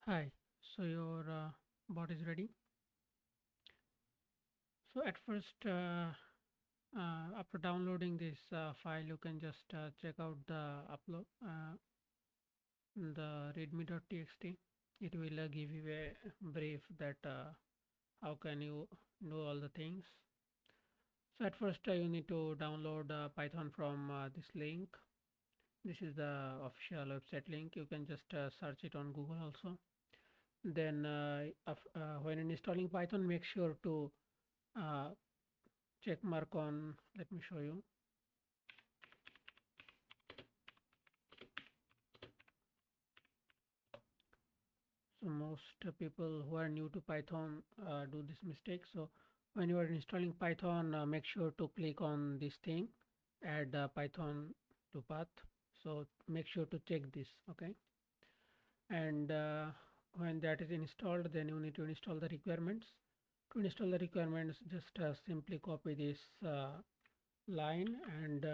Hi, so your bot is ready. So at first, after downloading this file, you can just check out the upload, the readme.txt. It will give you a brief that how can you do all the things. So at first, you need to download Python from this link. This is the official website link. You can just search it on Google also. Then, when installing Python, make sure to uh, check mark on, let me show you. So most people who are new to Python do this mistake. So when you are installing Python, make sure to click on this thing, add Python to path. So make sure to check this, okay? And when that is installed, then you need to install the requirements. To install the requirements, just simply copy this line and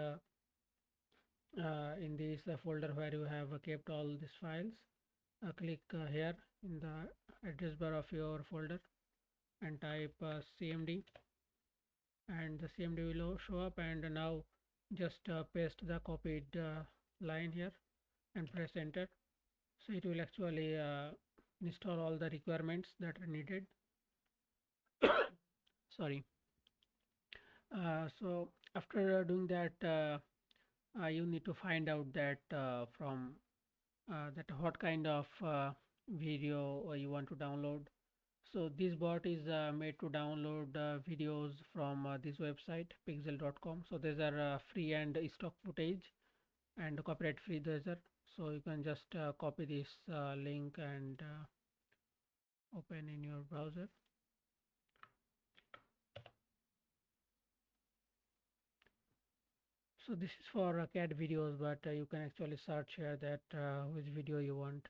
in this folder where you have kept all these files, click here in the address bar of your folder and type cmd, and the cmd will show up, and now just paste the copied line here and press enter. So it will actually install all the requirements that are needed. Sorry. So after doing that, you need to find out that from that what kind of video you want to download. So this bot is made to download videos from this website pixel.com. So these are free and stock footage and copyright free these are. So you can just copy this link and open in your browser. So this is for cat videos, but you can actually search here that which video you want,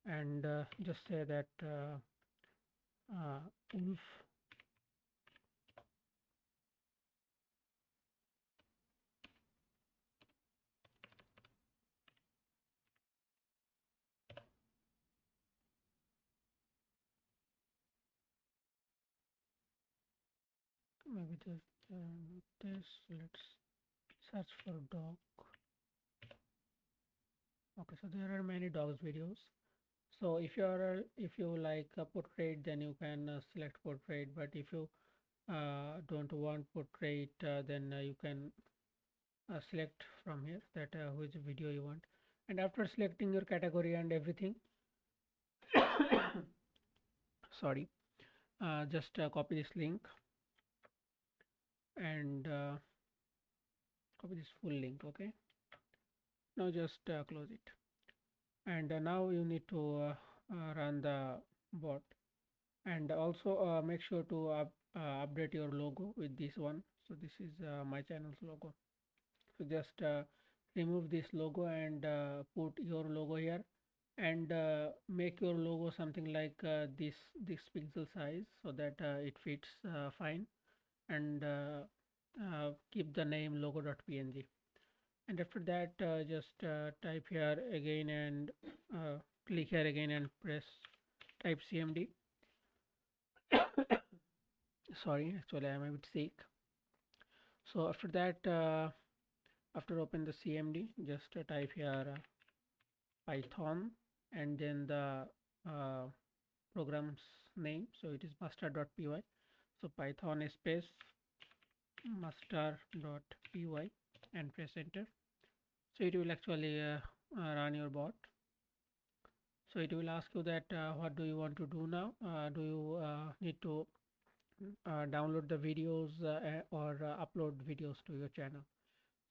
and just say that wolf. Maybe just this. Let's search for dog. Okay, so there are many dogs videos. So if you like a portrait, then you can select portrait. But if you don't want portrait, then you can select from here that which video you want. And after selecting your category and everything, sorry, just copy this link and copy this full link. Okay. Now just close it. And now you need to run the bot, and also make sure to update your logo with this one. So this is my channel's logo. So just remove this logo and put your logo here, and make your logo something like this pixel size so that it fits fine, and keep the name logo.png. And after that just type here again and click here again and press type cmd. Sorry, actually I'm a bit sick. So after that after open the cmd, just type here python and then the uh, program's name. So it is master.py. So python space master.py and press enter. So it will actually run your bot. So it will ask you that what do you want to do now? Do you need to download the videos or upload videos to your channel?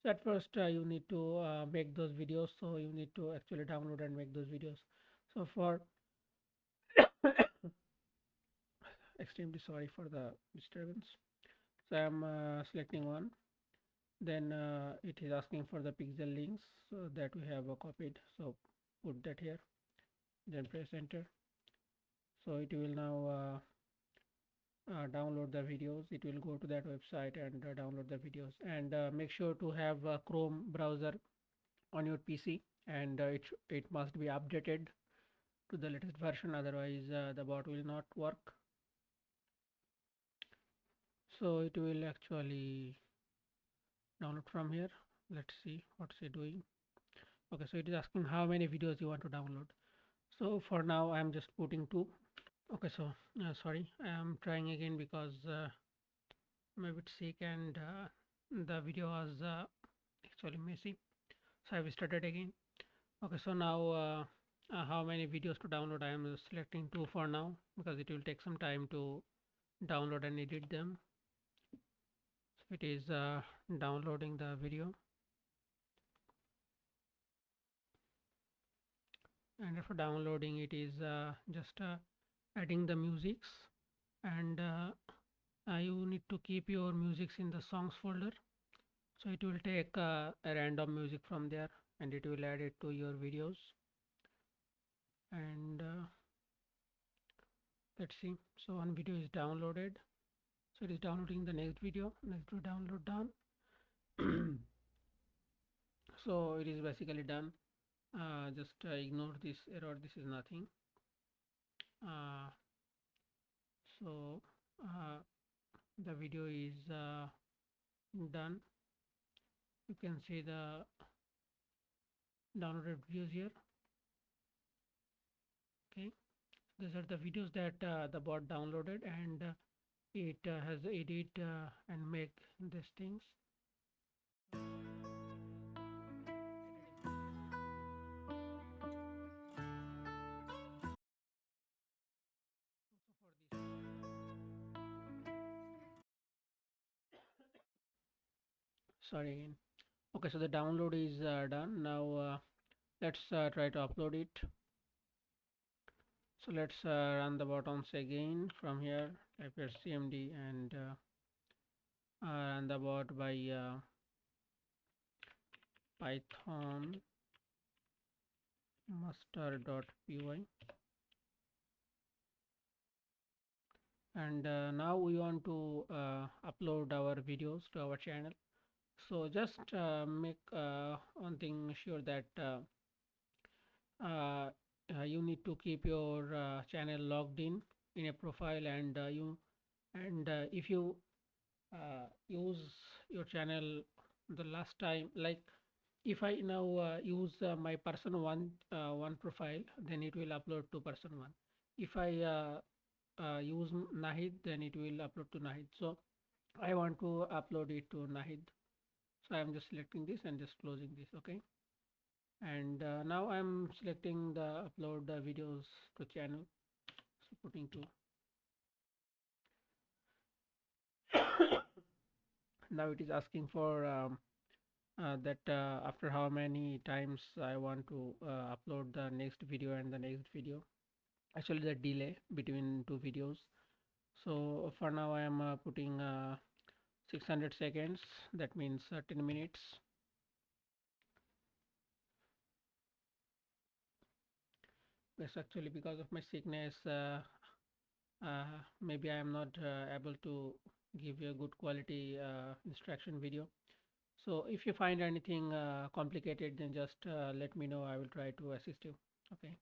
So at first you need to make those videos. So you need to actually download and make those videos. So for extremely sorry for the disturbance. So I'm selecting one. Then it is asking for the pixel links so that we have copied. So put that here. Then press enter. So it will now download the videos. It will go to that website and download the videos, and make sure to have a Chrome browser on your PC, and it must be updated to the latest version, otherwise the bot will not work. So it will actually download from here. Let's see what's it doing. Okay, so it is asking how many videos you want to download. So for now I'm just putting 2. Okay, so sorry, I am trying again because I'm a bit sick and the video was actually messy. So I have started again. Okay, so now how many videos to download? I am selecting 2 for now because it will take some time to download and edit them. So it is downloading the video, and after downloading it is just adding the musics, and you need to keep your musics in the songs folder. So it will take a random music from there and it will add it to your videos. And let's see. So one video is downloaded. So it is downloading the next video. Next to download done. So it is basically done. Just ignore this error. This is nothing. Uh, so the video is done. You can see the downloaded videos here. Okay, these are the videos that the bot downloaded, and it has edit and make these things. Sorry again. Okay, so the download is done. Now let's try to upload it. So let's run the buttons again from here. Type your cmd and run the bot by python master.py. And now we want to upload our videos to our channel. So just make one thing sure that uh, you need to keep your channel logged in a profile, and if you use your channel the last time, like if I now use my person one profile, then it will upload to person1. If I use Nahid, then it will upload to Nahid. So I want to upload it to Nahid. So I'm just selecting this and just closing this. Okay, and now I'm selecting the upload videos to channel. So putting to now it is asking for that after how many times I want to upload the next video and the next video. Actually, the delay between two videos. So for now, I am putting 600 seconds. That means 10 minutes. That's actually because of my sickness. Maybe I am not able to give you a good quality instruction video. So if you find anything complicated, then just let me know. I will try to assist you. Okay.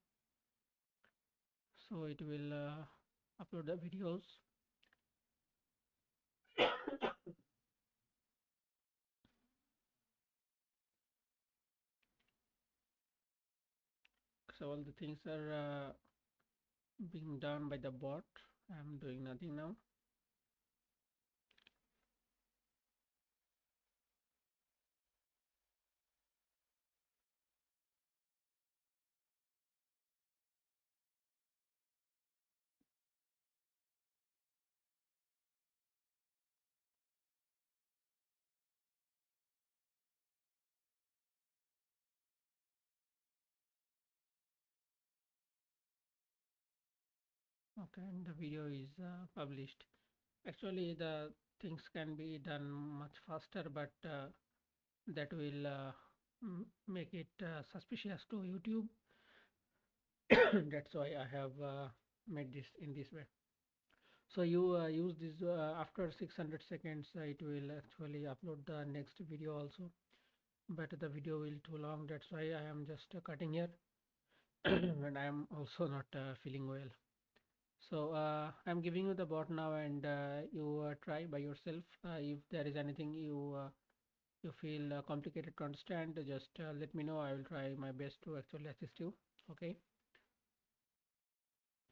So it will upload the videos. So all the things are being done by the bot. I'm doing nothing now. Okay, and the video is published. Actually, the things can be done much faster, but that will make it suspicious to YouTube. That's why I have made this in this way. So you use this after 600 seconds, it will actually upload the next video also. But the video will too long. That's why I am just cutting here. and I am also not feeling well. So I'm giving you the bot now, and you try by yourself. If there is anything you feel complicated to understand, just let me know. I will try my best to actually assist you. Okay.